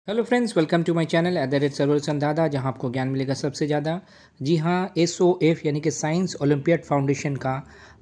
Hello friends, welcome to my channel @सर्वर संधादा, जहां आपको ज्ञान मिलेगा सबसे ज़्यादा। जी हां, SOF यानी कि साइंस ओलंपियाड फाउंडेशन का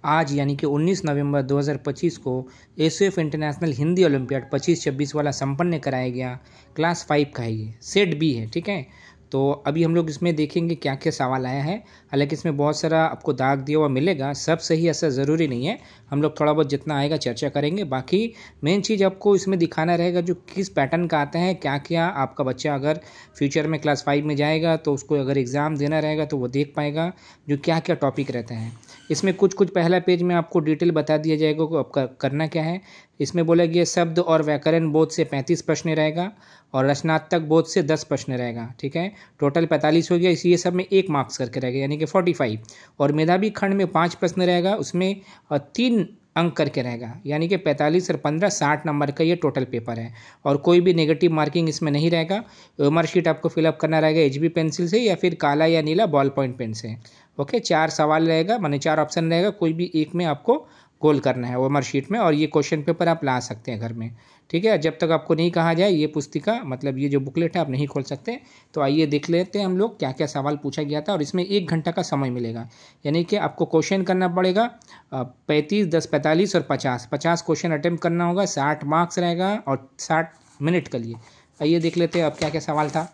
आज यानी कि 19 नवंबर 2025 को SOF इंटरनेशनल हिंदी ओलंपियाड 25-26 वाला संपन्न कराया गया। क्लास 5 का है, ये सेट बी है, ठीक है। तो अभी हम लोग इसमें देखेंगे क्या क्या सवाल आया है। हालांकि इसमें बहुत सारा आपको दाग दिया हुआ मिलेगा, सब सही ऐसा ज़रूरी नहीं है। हम लोग थोड़ा बहुत जितना आएगा चर्चा करेंगे। बाकी मेन चीज़ आपको इसमें दिखाना रहेगा जो किस पैटर्न का आता है, क्या क्या आपका बच्चा अगर फ्यूचर में क्लास 5 में जाएगा तो उसको अगर एग्ज़ाम देना रहेगा तो वो देख पाएगा जो क्या क्या टॉपिक रहते हैं। इसमें कुछ कुछ पहला पेज में आपको डिटेल बता दिया जाएगा कि आपका करना क्या है। इसमें बोला गया शब्द और व्याकरण बोध से 35 प्रश्न रहेगा और रचनात्मक बोध से 10 प्रश्न रहेगा, ठीक है। टोटल 45 हो गया। इसी ये सब में 1 मार्क्स करके रहेगा यानी कि 45। और मेधावी खंड में 5 प्रश्न रहेगा, उसमें 3 अंक करके रहेगा यानी कि 45 और 15 60 नंबर का ये टोटल पेपर है। और कोई भी नेगेटिव मार्किंग इसमें नहीं रहेगा। मार्कशीट आपको फिलअप करना रहेगा HB पेंसिल से या फिर काला या नीला बॉल पॉइंट पेन से। ओके, 4 सवाल रहेगा, माने 4 ऑप्शन रहेगा, कोई भी एक में आपको गोल करना है वो मार्कशीट में। और ये क्वेश्चन पेपर आप ला सकते हैं घर में, ठीक है। जब तक आपको नहीं कहा जाए ये पुस्तिका मतलब ये जो बुकलेट है आप नहीं खोल सकते। तो आइए देख लेते हैं हम लोग क्या क्या सवाल पूछा गया था। और इसमें 1 घंटा का समय मिलेगा यानी कि आपको क्वेश्चन करना पड़ेगा 35, 10, 45 और 50 क्वेश्चन अटेम्प्ट करना होगा। 60 मार्क्स रहेगा और 60 मिनट के लिए। आइए देख लेते हैं अब क्या क्या सवाल था।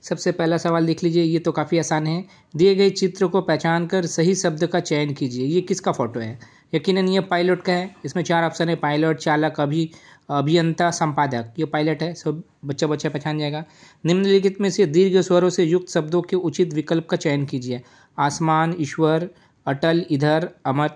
सबसे पहला सवाल देख लीजिए, ये तो काफ़ी आसान है। दिए गए चित्र को पहचान कर सही शब्द का चयन कीजिए। ये किसका फोटो है? यकीनन ये पायलट का है। इसमें 4 ऑप्शन है, पायलट, चालक, अभियंता, संपादक। ये पायलट है, सब बच्चा बच्चा पहचान जाएगा। निम्नलिखित में से दीर्घ स्वरों से युक्त शब्दों के उचित विकल्प का चयन कीजिए। आसमान, ईश्वर, अटल, इधर, अमर,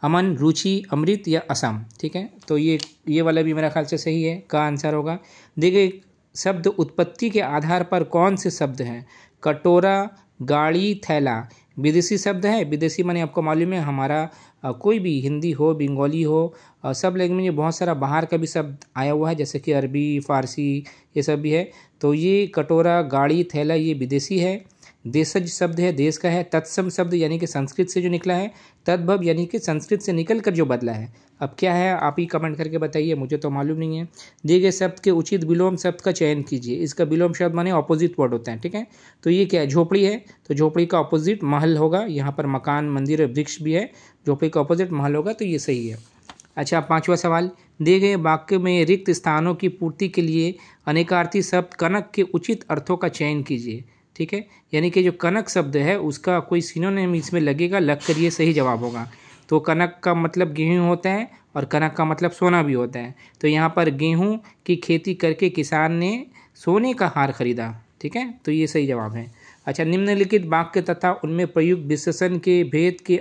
अमन, रुचि, अमृत या असम, ठीक है। तो ये वाला भी मेरा ख्याल से सही है, का आंसर होगा। दिए गए शब्द उत्पत्ति के आधार पर कौन से शब्द हैं? कटोरा, गाड़ी, थैला। विदेशी शब्द है। विदेशी माने आपको मालूम है हमारा कोई भी हिंदी हो, बंगाली हो, सब लैंग्वेज में बहुत सारा बाहर का भी शब्द आया हुआ है, जैसे कि अरबी, फारसी, ये सब भी है। तो ये कटोरा, गाड़ी, थैला ये विदेशी है। देशज शब्द है, देश का है। तत्सम शब्द यानी कि संस्कृत से जो निकला है। तद्भव यानी कि संस्कृत से निकल कर जो बदला है। अब क्या है आप ही कमेंट करके बताइए, मुझे तो मालूम नहीं है। दिए गए शब्द के उचित विलोम शब्द का चयन कीजिए। इसका विलोम शब्द माने ऑपोजिट वर्ड होता है, ठीक है। तो ये क्या है? झोपड़ी है, तो झोपड़ी का ऑपोजिट महल होगा। यहाँ पर मकान, मंदिर, वृक्ष भी है। झोपड़ी का ऑपोजिट महल होगा, तो ये सही है। अच्छा, 5वां सवाल। दिए गए वाक्य में रिक्त स्थानों की पूर्ति के लिए अनेकार्थी शब्द कनक के उचित अर्थों का चयन कीजिए, ठीक है। यानी कि जो कनक शब्द है उसका कोई सिनोनिम इसमें लगेगा, लग कर ये सही जवाब होगा। तो कनक का मतलब गेहूँ होता है और कनक का मतलब सोना भी होता है। तो यहाँ पर गेहूँ की खेती करके किसान ने सोने का हार खरीदा, ठीक है। तो ये सही जवाब है। अच्छा, निम्नलिखित वाक्य तथा उनमें प्रयुक्त विशेषण के भेद के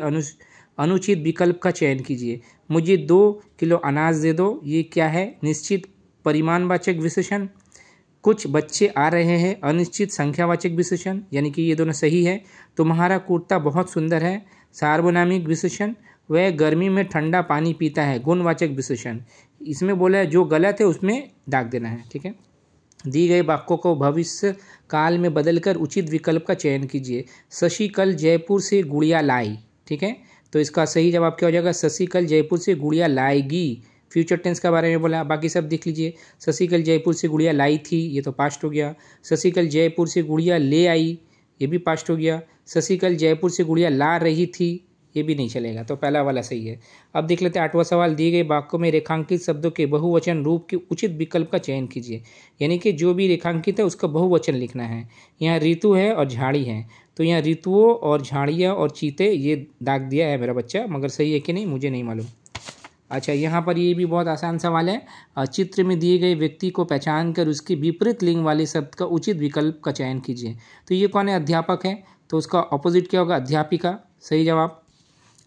अनुचित विकल्प का चयन कीजिए। मुझे 2 किलो अनाज दे दो, ये क्या है? निश्चित परिमाणवाचक विशेषण। कुछ बच्चे आ रहे हैं, अनिश्चित संख्यावाचक विशेषण, यानी कि ये दोनों सही है। तुम्हारा कुर्ता बहुत सुंदर है, सार्वनामिक विशेषण। वह गर्मी में ठंडा पानी पीता है, गुणवाचक विशेषण। इसमें बोला है जो गलत है उसमें दाग देना है, ठीक है। दी गए वाक्यों को भविष्य काल में बदलकर उचित विकल्प का चयन कीजिए। शशि कल जयपुर से गुड़िया लाई, ठीक है। तो इसका सही जवाब क्या हो जाएगा? शशि कल जयपुर से गुड़िया लाएगी। फ्यूचर टेंस के बारे में बोला, बाकी सब देख लीजिए। शशि कल जयपुर से गुड़िया लाई थी, ये तो पास्ट हो गया। शशि कल जयपुर से गुड़िया ले आई, ये भी पास्ट हो गया। शशि कल जयपुर से गुड़िया ला रही थी, ये भी नहीं चलेगा। तो पहला वाला सही है। अब देख लेते हैं 8वां सवाल। दिए गए वाक्यों में रेखांकित शब्दों के बहुवचन रूप के उचित विकल्प का चयन कीजिए। यानी कि जो भी रेखांकित है उसका बहुवचन लिखना है। यहाँ ऋतु है और झाड़ी है, तो यहाँ ऋतुओं और झाड़ियाँ और चीते ये दाग दिया है मेरा बच्चा, मगर सही है कि नहीं मुझे नहीं मालूम। अच्छा, यहाँ पर ये भी बहुत आसान सवाल है। चित्र में दिए गए व्यक्ति को पहचान कर उसके विपरीत लिंग वाले शब्द का उचित विकल्प का चयन कीजिए। तो ये कौन है? अध्यापक है, तो उसका ऑपोजिट क्या होगा? अध्यापिका, सही जवाब।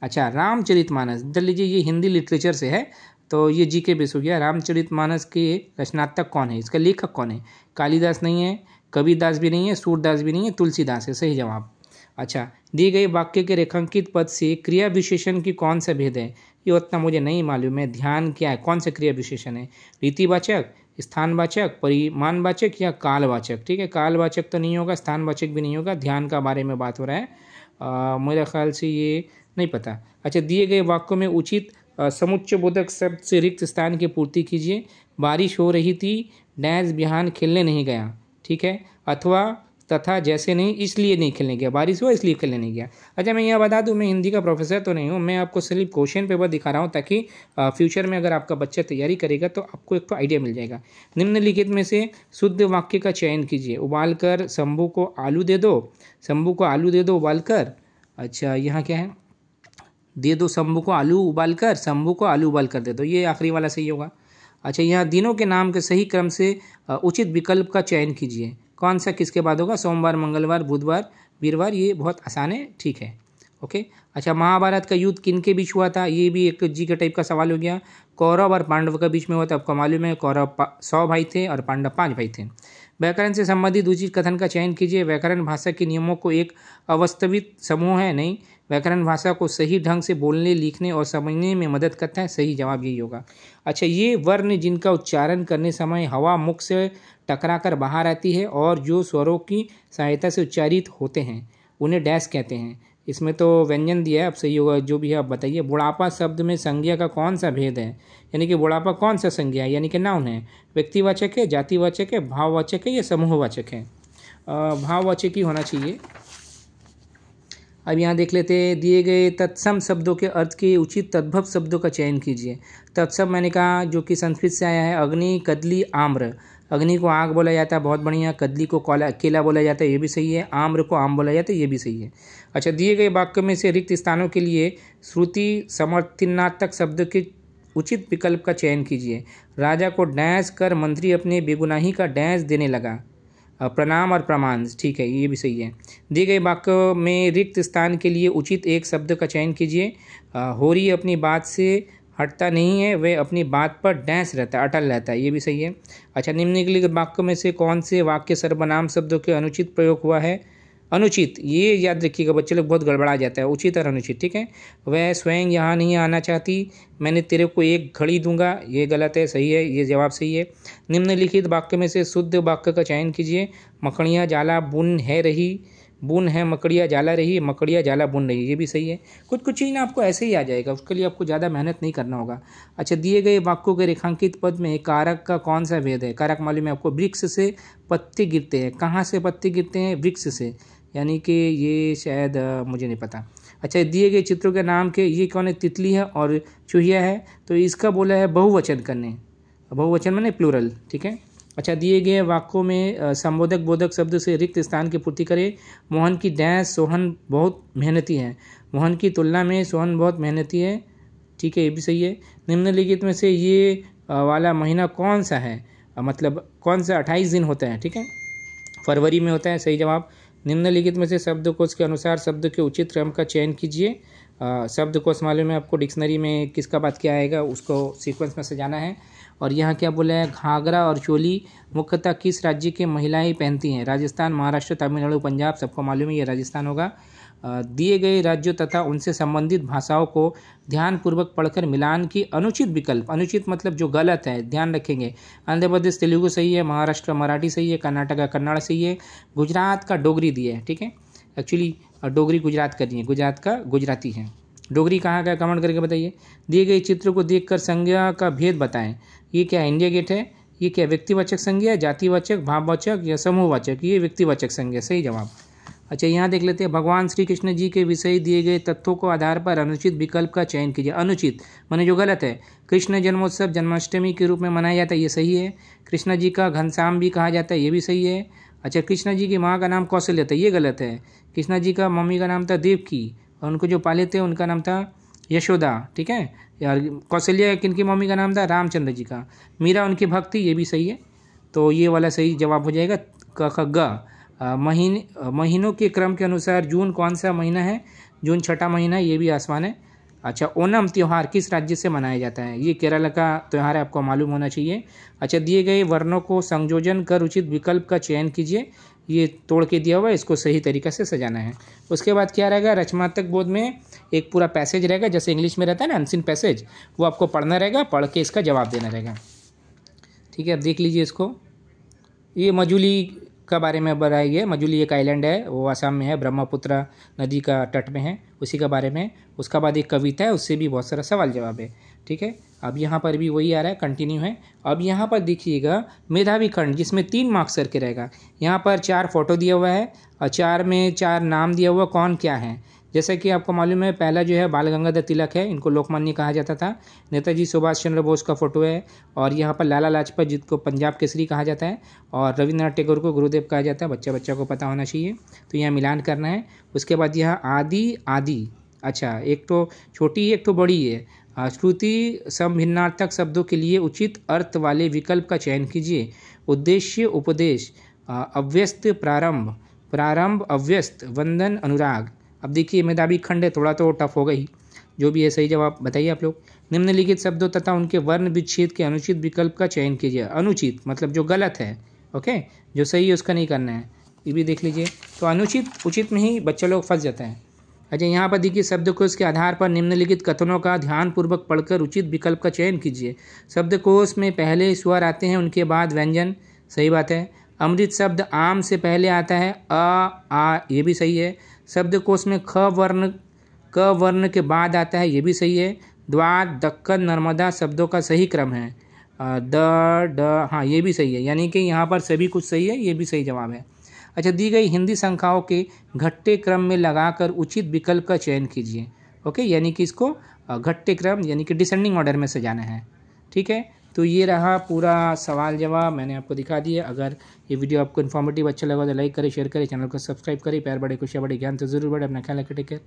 अच्छा, रामचरितमानस, इधर लीजिए, ये हिंदी लिटरेचर से है, तो ये जीके बेस हो गया। रामचरितमानस के रचनात्मक कौन है? इसका लेखक कौन है? कालिदास नहीं है, कबीरदास भी नहीं है, सूरदास भी नहीं है, तुलसीदास है, सही जवाब। अच्छा, दिए गए वाक्य के रेखांकित पद से क्रिया विशेषण की कौन सा भेद है? ये उतना मुझे नहीं मालूम है। ध्यान क्या है? कौन सा क्रिया विशेषण है? रीतिवाचक, स्थानवाचक, परिमाणवाचक या कालवाचक, ठीक है। कालवाचक तो नहीं होगा, स्थानवाचक भी नहीं होगा। ध्यान का बारे में बात हो रहा है। मेरे ख्याल से ये नहीं पता। अच्छा, दिए गए वाक्यों में उचित समुच्चय बोधक शब्द से रिक्त स्थान की पूर्ति कीजिए। बारिश हो रही थी, डैश बिहान खेलने नहीं गया, ठीक है, अथवा तथा जैसे नहीं इसलिए नहीं खेलने गया, बारिश हुआ इसलिए खेलने नहीं गया। अच्छा मैं यह बता दूं, मैं हिंदी का प्रोफेसर तो नहीं हूँ, मैं आपको सिर्फ क्वेश्चन पेपर दिखा रहा हूँ ताकि फ्यूचर में अगर आपका बच्चा तैयारी करेगा तो आपको एक तो आइडिया मिल जाएगा। निम्नलिखित में से शुद्ध वाक्य का चयन कीजिए। उबाल कर शंभू को आलू दे दो, शंभू को आलू दे दो उबाल कर। अच्छा यहाँ क्या है, दे दो शंभू को आलू उबाल कर, शंभू को आलू उबाल कर दे दो, ये आखिरी वाला सही होगा। अच्छा यहाँ दिनों के नाम के सही क्रम से उचित विकल्प का चयन कीजिए। कौन सा किसके बाद होगा, सोमवार, मंगलवार, बुधवार, वीरवार, ये बहुत आसान है, ठीक है, ओके। अच्छा महाभारत का युद्ध किन के बीच हुआ था, ये भी एक जी के टाइप का सवाल हो गया। कौरव और पांडव के बीच में हुआ था, आपको मालूम है, कौरव 100 भाई थे और पांडव 5 भाई थे। व्याकरण से संबंधित उचित कथन का चयन कीजिए। व्याकरण भाषा के नियमों को एक अवास्तविक समूह है, नहीं, व्याकरण भाषा को सही ढंग से बोलने, लिखने और समझने में मदद करता है, सही जवाब यही होगा। अच्छा ये वर्ण जिनका उच्चारण करने समय हवा मुख से टकराकर बाहर आती है और जो स्वरों की सहायता से उच्चारित होते हैं उन्हें डैश कहते हैं। इसमें तो व्यंजन दिया है, अब सही होगा जो भी है आप बताइए। बुढ़ापा शब्द में संज्ञा का कौन सा भेद है, यानी कि बुढ़ापा कौन सा संज्ञा है, यानी कि नाउन है, व्यक्तिवाचक है, जातिवाचक है, भाववाचक है या समूहवाचक है। भाववाचक ही होना चाहिए। अब यहाँ देख लेते हैं, दिए गए तत्सम शब्दों के अर्थ के उचित तद्भव शब्दों का चयन कीजिए। तत्सम मैंने कहा जो कि संस्कृत से आया है, अग्नि, कदली, आम्र। अग्नि को आग बोला जाता है, बहुत बढ़िया। कदली को केला बोला जाता है, ये भी सही है। आम्र को आम बोला जाता है, ये भी सही है। अच्छा दिए गए वाक्य में से रिक्त स्थानों के लिए श्रुति समर्थनात्मक शब्द के उचित विकल्प का चयन कीजिए। राजा को डैश कर मंत्री अपने बेगुनाही का डैश देने लगा, प्रणाम और प्रमाण, ठीक है, ये भी सही है। दिए गए वाक्य में रिक्त स्थान के लिए उचित एक शब्द का चयन कीजिए। होरी अपनी बात से हटता नहीं है, वह अपनी बात पर डैश रहता है, अटल रहता है, ये भी सही है। अच्छा निम्नलिखित वाक्य में से कौन से वाक्य सर्वनाम शब्दों के अनुचित प्रयोग हुआ है, अनुचित, ये याद रखिएगा बच्चे लोग, बहुत गड़बड़ा जाता है, उचित और अनुचित, ठीक है। वह स्वयं यहाँ नहीं आना चाहती, मैंने तेरे को एक घड़ी दूंगा, ये गलत है, सही है, ये जवाब सही है। निम्नलिखित वाक्य में से शुद्ध वाक्य का चयन कीजिए। मकड़ियाँ जाला बुन है रही, बुन है मकड़ियाँ जाला रही, मकड़ियाँ जाला बुन रही, ये भी सही है। कुछ कुछ चीज़ ना आपको ऐसे ही आ जाएगा, उसके लिए आपको ज़्यादा मेहनत नहीं करना होगा। अच्छा दिए गए वाक्यों के रेखांकित पद में कारक का कौन सा भेद है। कारक मालूम है आपको, वृक्ष से पत्ते गिरते हैं, कहाँ से पत्ते गिरते हैं, वृक्ष से, यानी कि ये शायद मुझे नहीं पता। अच्छा दिए गए चित्रों के नाम के, ये कौन है, तितली है और चूहिया है, तो इसका बोला है बहुवचन करने, बहुवचन माने प्लूरल, ठीक है। अच्छा दिए गए वाक्यों में संबोधक बोधक शब्द से रिक्त स्थान की पूर्ति करें। मोहन की डैश, सोहन बहुत मेहनती है, मोहन की तुलना में सोहन बहुत मेहनती है, ठीक है, ये भी सही है। निम्नलिखित में से ये वाला महीना कौन सा है, मतलब कौन सा 28 दिन होता है, ठीक है, फरवरी में होता है, सही जवाब। निम्नलिखित में से शब्दकोश के अनुसार शब्द के उचित क्रम का चयन कीजिए। शब्दकोश मालूम है आपको, डिक्शनरी में किसका बात क्या आएगा उसको सीक्वेंस में सजाना है। और यहाँ क्या बोला है, घाघरा और चोली मुख्यतः किस राज्य की महिलाएं पहनती हैं, राजस्थान, महाराष्ट्र, तमिलनाडु, पंजाब, सबको मालूम है ये राजस्थान होगा। दिए गए राज्यों तथा उनसे संबंधित भाषाओं को ध्यानपूर्वक पढ़कर मिलान की अनुचित विकल्प, अनुचित मतलब जो गलत है, ध्यान रखेंगे। आंध्र प्रदेश तेलुगु सही है, महाराष्ट्र मराठी सही है, कर्नाटका कन्नड़ सही है, गुजरात का डोगरी दिया है, ठीक है। एक्चुअली डोगरी गुजरात का नहीं है, गुजरात का गुजराती है। डोगरी कहाँ का, कमेंट करके बताइए। दिए गए चित्र को देखकर संज्ञा का भेद बताएं। ये क्या इंडिया गेट है, ये क्या व्यक्तिवाचक संज्ञा, जातिवाचक, भाववाचक या समूहवाचक, ये व्यक्तिवाचक संज्ञा, सही जवाब। अच्छा यहाँ देख लेते हैं, भगवान श्री कृष्ण जी के विषय दिए गए तथ्यों को आधार पर अनुचित विकल्प का चयन कीजिए। अनुचित माने जो गलत है, कृष्ण जन्मोत्सव जन्माष्टमी के रूप में मनाया जाता है, ये सही है। कृष्ण जी का घनश्याम भी कहा जाता है, ये भी सही है। अच्छा कृष्ण जी की माँ का नाम कौशल्या था, ये गलत है। कृष्ण जी का मम्मी का नाम था देवकी और उनको जो पाले थे उनका नाम था यशोदा, ठीक है। यार कौशल्या किनकी मम्मी का नाम था, रामचंद्र जी का। मीरा उनकी भक्त थी, ये भी सही है। तो ये वाला सही जवाब हो जाएगा ग। महीनों के क्रम के अनुसार जून कौन सा महीना है, जून छठा महीना है, ये भी आसमान है। अच्छा ओणम त्यौहार किस राज्य से मनाया जाता है, ये केरल का त्यौहार है, आपको मालूम होना चाहिए। अच्छा दिए गए वर्णों को संयोजन कर उचित विकल्प का चयन कीजिए। ये तोड़ के दिया हुआ है, इसको सही तरीक़े से सजाना है। उसके बाद क्या रहेगा, रचनात्मक बोध में एक पूरा पैसेज रहेगा, जैसे इंग्लिश में रहता है ना अनसीन पैसेज, वो आपको पढ़ना रहेगा, पढ़ के इसका जवाब देना रहेगा, ठीक है। अब देख लीजिए इसको, ये मजुली का बारे में बताया गया। मजुली एक आइलैंड है, वो आसाम में है, ब्रह्मपुत्र नदी का तट में है, उसी के बारे में। उसका बाद एक कविता है, उससे भी बहुत सारा सवाल जवाब है। ठीक है, अब यहाँ पर भी वही आ रहा है, कंटिन्यू है। अब यहाँ पर देखिएगा मेधावी खंड, जिसमें 3 मार्क्स करके रहेगा। यहाँ पर 4 फोटो दिया हुआ है और 4 में 4 नाम दिया हुआ, कौन क्या है। जैसा कि आपको मालूम है, पहला जो है बाल गंगाधर तिलक है, इनको लोकमान्य कहा जाता था। नेताजी सुभाष चंद्र बोस का फोटो है, और यहाँ पर लाला लाजपत जिसको पंजाब केसरी कहा जाता है, और रविंद्रनाथ टैगोर को गुरुदेव कहा जाता है। बच्चा बच्चा को पता होना चाहिए, तो यहाँ मिलान करना है। उसके बाद यहाँ आदि आदि, अच्छा एक तो छोटी एक तो बड़ी है। श्रुति समभिन्नार्थक शब्दों के लिए उचित अर्थ वाले विकल्प का चयन कीजिए। उद्देश्य उपदेश, अव्यस्त प्रारंभ, प्रारंभ अव्यस्त, वंदन अनुराग। अब देखिए मेधावी खंड है, थोड़ा तो टफ होगा ही, जो भी है सही जवाब बताइए आप लोग। निम्नलिखित शब्दों तथा उनके वर्ण विच्छेद के अनुचित विकल्प का चयन कीजिए। अनुचित मतलब जो गलत है, ओके, जो सही है उसका नहीं करना है, ये भी देख लीजिए। तो अनुचित उचित में ही बच्चे लोग फंस जाते हैं। अच्छा, यहाँ पर देखिए शब्दकोश के आधार पर निम्नलिखित कथनों का ध्यानपूर्वक पढ़कर उचित विकल्प का चयन कीजिए। शब्दकोश में पहले स्वर आते हैं, उनके बाद व्यंजन, सही बात है। अमृत शब्द आम से पहले आता है, आ, ये भी सही है। शब्दकोश में क वर्ण के बाद आता है, ये भी सही है। द्वार, दक्कन, नर्मदा शब्दों का सही क्रम है। द, हाँ ये भी सही है, यानी कि यहाँ पर सभी कुछ सही है, ये भी सही जवाब है। अच्छा, दी गई हिंदी संख्याओं के घटते क्रम में लगाकर उचित विकल्प का चयन कीजिए। ओके, यानी कि इसको घटते क्रम यानी कि डिसेंडिंग ऑर्डर में सजाना है। ठीक है, तो ये रहा पूरा सवाल जवाब, मैंने आपको दिखा दिया। अगर ये वीडियो आपको इन्फॉर्मेटिव अच्छा लगा तो लाइक करें, शेयर करें, चैनल को सब्सक्राइब करें। प्यार बड़े खुशियाँ बड़े ज्ञान तो जरूर बढ़े। अपना ख्याल रखें, टेक केयर।